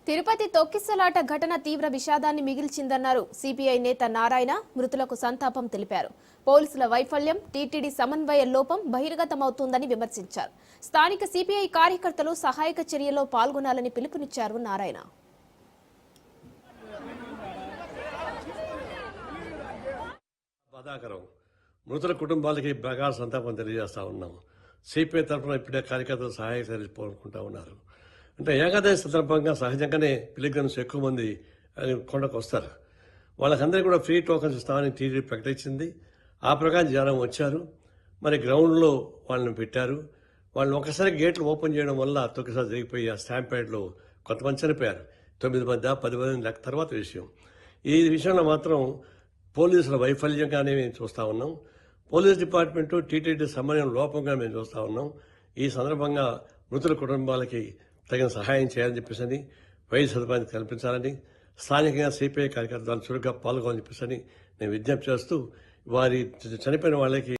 తిరుపతి తొక్కిసలాట ఘటన తీవ్ర విషాదాన్ని మిగిల్చిందన్నారు సిపిఐ నేత నారాయణ. మృతులకు సంతాపం తెలిపారు. పోలీసుల వైఫల్యం, టీటీడీ సమన్వయ లోపం బహిర్గతమవుతుందని విమర్శించారు. స్థానిక సిపిఐ కార్యకర్తలు సహాయక చర్యలో పాల్గొనాలని పిలుపునిచ్చారు నారాయణ. మృతుల కుటుంబాలకి ప్రగాఢ సంతాపం తెలియజేస్తా ఉన్నాం. సిపిఐ తరఫున ఇప్పుడే కార్యకర్తలు సహాయ చర్యలు కోరుకుంటా ఉన్నారు. అంటే ఏకాదశి సందర్భంగా సహజంగానే పిలిగ్రిమ్స్ ఎక్కువ మంది కొండకు వస్తారు. వాళ్ళకందరికీ కూడా ఫ్రీ టోకన్స్ ఇస్తామని టీడీ ప్రకటించింది. ఆ ప్రకారం జనం వచ్చారు. మరి గ్రౌండ్లో వాళ్ళని పెట్టారు. వాళ్ళని ఒకసారి గేట్లు ఓపెన్ చేయడం వల్ల తొక్కిసారి జరిగిపోయి ఆ స్టాంపేడ్లో కొంతమంది చనిపోయారు. 9 మంది 10 మంది లెక్క తర్వాత విషయం. ఈ విషయంలో మాత్రం పోలీసుల వైఫల్యంగానే మేము చూస్తూ ఉన్నాం. పోలీస్ డిపార్ట్మెంటు టీటీడీ సమన్వయం లోపంగా మేము చూస్తూ ఉన్నాం. ఈ సందర్భంగా మృతుల కుటుంబాలకి తగిన సహాయం చేయాలని చెప్పేసి, వైద్య సదుపాయాన్ని కల్పించాలని, స్థానికంగా సిపిఐ కార్యకర్తలు చురుగ్గా పాల్గొని చెప్పేసి నేను విజ్ఞప్తి చేస్తూ వారి చనిపోయిన వాళ్ళకి